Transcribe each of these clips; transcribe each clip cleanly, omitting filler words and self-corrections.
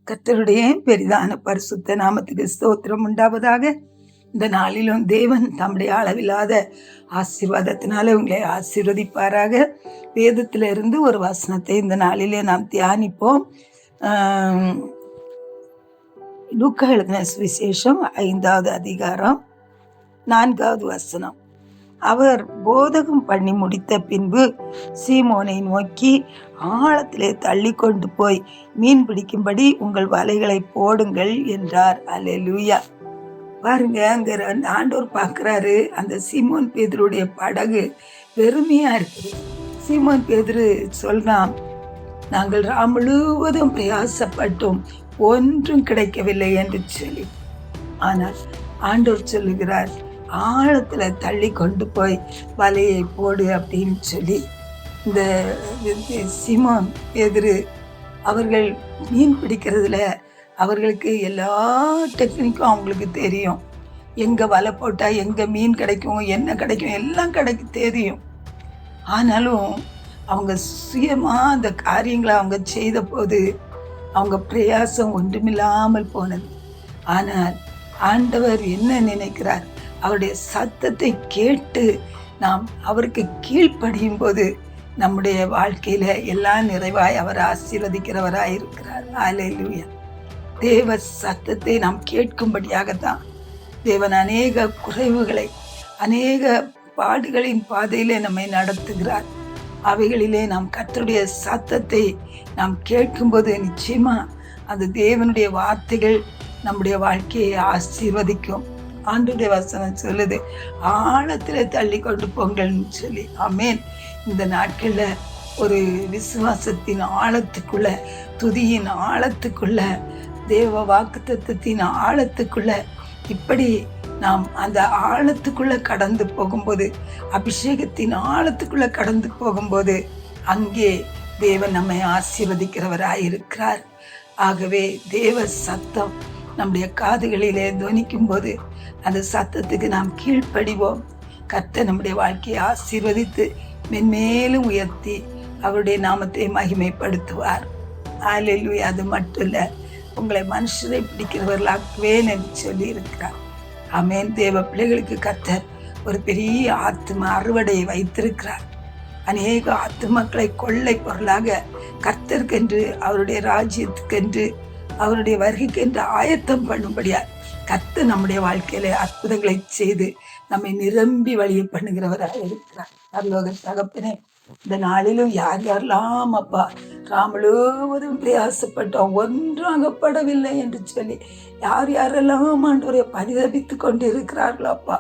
கர்த்தருடைய பெரிதான பரிசுத்த நாமத்துக்கு ஸ்தோத்திரம் உண்டாவதாக. இந்த நாளிலும் தேவன் தம்முடைய அளவில்லாத ஆசீர்வாதத்தினால உங்களை ஆசீர்வதிப்பாராக. வேதத்திலிருந்து ஒரு வசனத்தை இந்த நாளிலே நாம் தியானிப்போம். லூக்கா எழுதின சுவிசேஷம் 5வது அதிகாரம் 4வது வசனம். அவர் போதகம் பண்ணி முடித்த பின்பு சீமோனை நோக்கி, ஆழத்திலே தள்ளி கொண்டு போய் மீன் பிடிக்கும்படி உங்கள் வலைகளை போடுங்கள் என்றார். அல்லேலூயா. பாருங்க, அங்க ஆண்டவர் பார்க்கிறாரு, அந்த சீமோன் பேதுருடைய படகு வெறுமையா இருக்குது. சீமோன் பேதுரு சொல்றான், நாங்கள் முழுவதும் பிரயாசப்பட்டும் ஒன்றும் கிடைக்கவில்லை என்று சொல்லி. ஆனால் ஆண்டவர் சொல்லுகிறார், ஆழத்துல தள்ளி கொண்டு போய் வலையை போடு அப்படின்னு சொல்லி. இந்த சீமோன் பேதுரு அவர்கள் மீன் பிடிக்கிறதுல அவர்களுக்கு எல்லா டெக்னிக்கும் அவங்களுக்கு தெரியும். எங்க வலை போட்டா எங்க மீன் கிடைக்கும், என்ன கிடைக்கும், எல்லாம் தெரியும். ஆனாலும் அவங்க சுயமா அந்த காரியங்களை அவங்க செய்த போது அவங்க பிரயாசம் ஒன்றுமில்லாமல் போனது. ஆனால் ஆண்டவர் என்ன நினைக்கிறார், அவருடைய சத்தத்தை கேட்டு நாம் அவருக்கு கீழ்ப்படியும் போது நம்முடைய வாழ்க்கையில எல்லாம் நிறைவாய் அவர் ஆசீர்வதிக்கிறவராய் இருக்கிறார். அல்லேலூயா. தேவ சத்தத்தை நாம் கேட்கும்படியாகத்தான் தேவன் அநேக குறைவுகளை, அநேக பாடுகளின் பாதையிலே நம்மை நடத்துகிறார். அவைகளிலே நாம் கர்த்தருடைய சத்தத்தை நாம் கேட்கும்போது நிச்சயமா அந்த தேவனுடைய வார்த்தைகள் நம்முடைய வாழ்க்கையை ஆசீர்வதிக்கும். ஆண்டவருடைய வசனம் சொல்லுது, ஆழத்துல தள்ளி கொண்டு போங்கள்னு சொல்லி. ஆமேன். இந்த நாட்கள்ல ஒரு விசுவாசத்தின் ஆழத்துக்குள்ள, துதியின் ஆழத்துக்குள்ள, தேவ வாக்குத்தத்தத்தின் ஆழத்துக்குள்ள, இப்படி நாம் அந்த ஆழத்துக்குள்ள கடந்து போகும்போது, அபிஷேகத்தின் ஆழத்துக்குள்ள கடந்து போகும்போது அங்கே தேவன் நம்மை ஆசீர்வதிக்கிறவராயிருக்கிறார். ஆகவே தேவ சத்தம் நம்முடைய காதுகளிலே துவனிக்கும் போது அந்த சத்தத்துக்கு நாம் கீழ்ப்படிவோம். கர்த்தர் நம்முடைய வாழ்க்கையை ஆசீர்வதித்து மென்மேலும் உயர்த்தி அவருடைய நாமத்தை மகிமைப்படுத்துவார். அல்லேலூயா. அது மட்டும் இல்ல, உங்களை மனுஷரை பிடிக்கிறவர்களாக்குவேன் என்று சொல்லி இருக்கிறார். ஆமென். தேவ பிள்ளைகளுக்கு கர்த்தர் ஒரு பெரிய ஆத்தும அறுவடையை வைத்திருக்கிறார். அநேக ஆத்துமக்களை கொள்ளை பொருளாக கர்த்தருக்கென்று, அவருடைய ராஜ்யத்துக்கென்று, அவருடைய வருகைக்கென்று ஆயத்தம் பண்ணும்படியா கர்த்தர் நம்முடைய வாழ்க்கையில அற்புதங்களை செய்து நம்மை நிரம்பி வழிய பண்ணுகிறவராக இருக்கிறார். பரலோக தகப்பனே, இந்த நாளிலும் யார் யாரெல்லாம் அப்பா முழுவதும் பிரயாசப்பட்டோம் ஒன்றும் அகப்படவில்லை என்று சொல்லி யார் யாரெல்லாம் ஆண்டவரை பரிதபித்து கொண்டு இருக்கிறார்களோ அப்பா,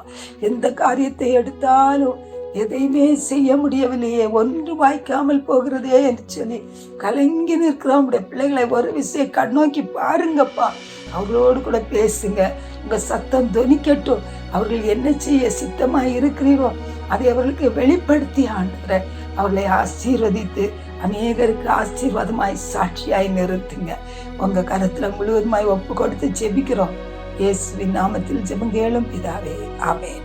எந்த காரியத்தை எடுத்தாலும் எதையுமே செய்ய முடியவில்லையே, ஒன்று வாய்க்காமல் போகிறதே என்று சொல்லி கலங்கி நிற்கிற உங்களுடைய பிள்ளைகளை ஒரு விஷயம் கண்ணோக்கி பாருங்கப்பா. அவர்களோடு கூட பேசுங்க. உங்க சத்தம் தொனிக்கட்டும். அவர்கள் என்ன செய்ய சித்தமாய் இருக்கிறீரோ அதை அவர்களுக்கு வெளிப்படுத்தி ஆண்டவரை அவர்களை ஆசீர்வதித்து அநேகருக்கு ஆசீர்வாதமாய் சாட்சியாய் நிறுத்துங்க. உங்க கரத்துல முழுவதுமாய் ஒப்பு கொடுத்து ஜெபிக்கிறோம். இயேசுவின் நாமத்தில் ஜெபம் கேளும் பிதாவே. ஆமென்.